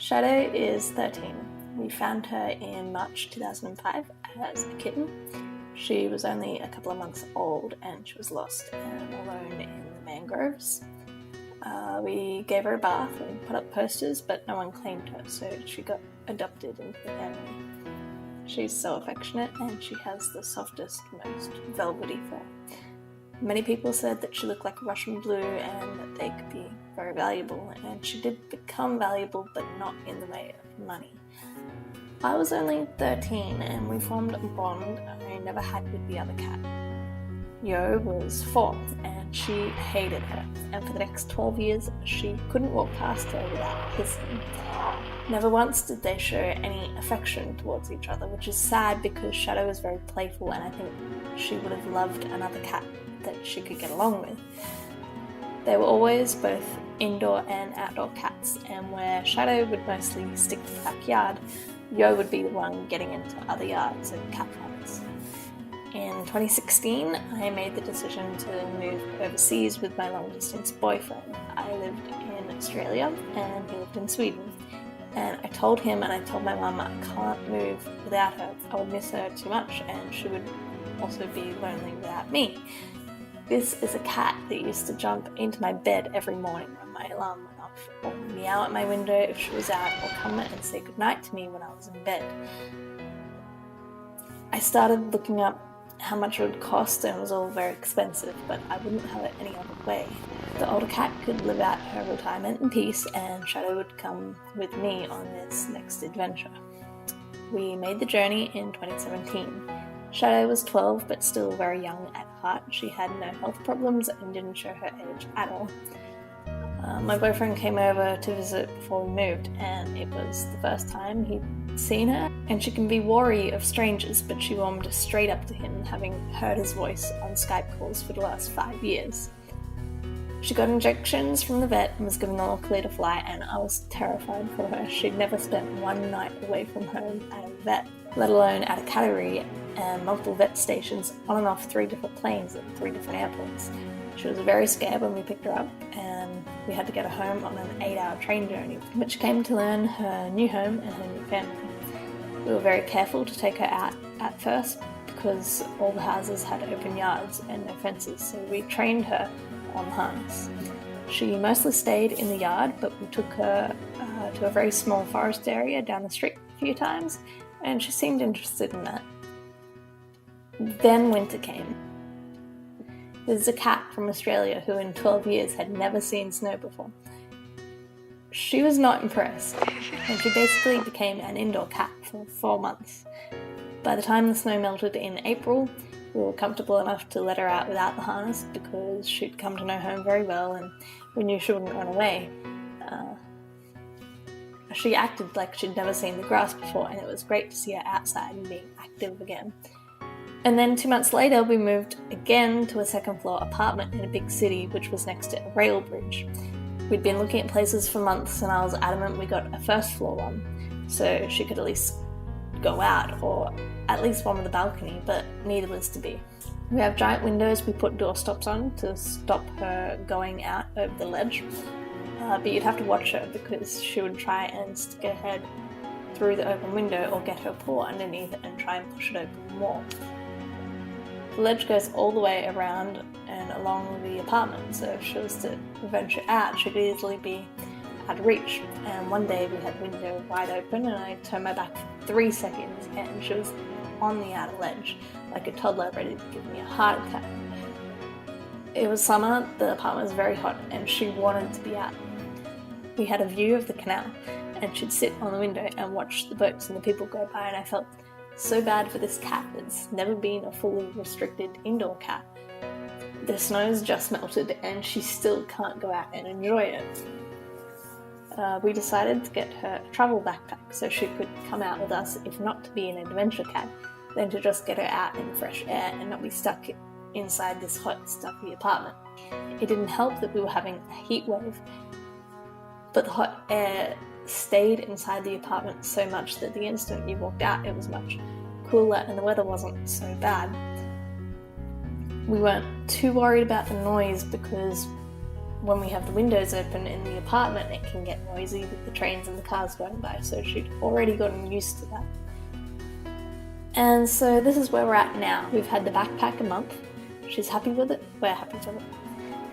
Shadow is 13. We found her in March 2005 as a kitten. She was only a couple of months old and she was lost and alone in the mangroves. We gave her a bath and put up posters, but no one claimed her, so she got adopted into the family. She's so affectionate and she has the softest, most velvety fur. Many people said that she looked like a Russian blue and that they could be very valuable, and she did become valuable, but not in the way of money. I was only 13 and we formed a bond I never had with the other cat. Yo was 4 and she hated her, and for the next 12 years she couldn't walk past her without hissing. Never once did they show any affection towards each other, which is sad because Shadow was very playful and I think she would have loved another cat that she could get along with. They were always both indoor and outdoor cats, and where Shadow would mostly stick to the backyard, Yo would be the one getting into other yards and cat fights. In 2016, I made the decision to move overseas with my long-distance boyfriend. I lived in Australia and he lived in Sweden. And I told him and I told my mum I can't move without her. I would miss her too much and she would also be lonely without me. This is a cat that used to jump into my bed every morning when my alarm went off, or meow at my window if she was out, or come and say goodnight to me when I was in bed. I started looking up how much it would cost and it was all very expensive, but I wouldn't have it any other way. The older cat could live out her retirement in peace and Shadow would come with me on this next adventure. We made the journey in 2017. Shadow was 12 but still very young at heart. She had no health problems and didn't show her age at all. My boyfriend came over to visit before we moved, and it was the first time he'd seen her, and she can be wary of strangers, but she warmed straight up to him, having heard his voice on Skype calls for the last 5 years. She got injections from the vet and was given the all clear to fly, and I was terrified for her. She'd never spent one night away from home at a vet, let alone at a cattery and multiple vet stations on and off 3 different planes at 3 different airports. She was very scared when we picked her up, and we had to get her home on an 8-hour train journey, but she came to learn her new home and her new family. We were very careful to take her out at first because all the houses had open yards and no fences, so we trained her on harness. She mostly stayed in the yard, but we took her to a very small forest area down the street a few times, and she seemed interested in that. Then winter came. There's a cat from Australia who in 12 years had never seen snow before. She was not impressed, and she basically became an indoor cat for 4 months. By the time the snow melted in April, we were comfortable enough to let her out without the harness because she'd come to know home very well and we knew she wouldn't run away. She acted like she'd never seen the grass before, and it was great to see her outside and being active again. And then 2 months later, we moved again to a second-floor apartment in a big city, which was next to a rail bridge. We'd been looking at places for months, and I was adamant we got a first-floor one, so she could at least go out, or at least one with a balcony, but neither was to be. We have giant windows we put door stops on to stop her going out over the ledge, but you'd have to watch her because she would try and stick her head through the open window or get her paw underneath it and try and push it open more. The ledge goes all the way around and along the apartment, so if she was to venture out, she could easily be out of reach. And one day we had the window wide open and I turned my back for 3 seconds and she was on the outer ledge, like a toddler ready to give me a heart attack. It was summer, the apartment was very hot and she wanted to be out. We had a view of the canal and she'd sit on the window and watch the boats and the people go by, and I felt so bad for this cat that's never been a fully restricted indoor cat. The snow's just melted and she still can't go out and enjoy it. We decided to get her a travel backpack so she could come out with us, if not to be an adventure cat, then to just get her out in the fresh air and not be stuck inside this hot, stuffy apartment. It didn't help that we were having a heat wave, but the hot air stayed inside the apartment so much that the instant you walked out it was much cooler and the weather wasn't so bad. We weren't too worried about the noise because when we have the windows open in the apartment, it can get noisy with the trains and the cars going by, so she'd already gotten used to that. And so this is where we're at now. We've had the backpack a month. She's happy with it. We're happy with it.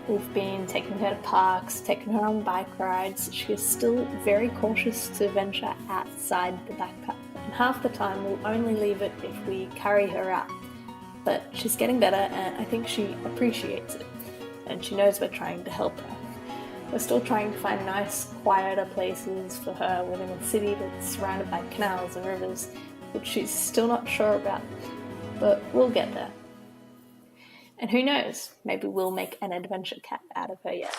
We've been taking her to parks, taking her on bike rides. She is still very cautious to venture outside the backpack. And half the time we'll only leave it if we carry her out. But she's getting better, and I think she appreciates it. And she knows we're trying to help her. We're still trying to find nice, quieter places for her within a city that's surrounded by canals and rivers, which she's still not sure about. But we'll get there. And who knows, maybe we'll make an adventure cat out of her yet.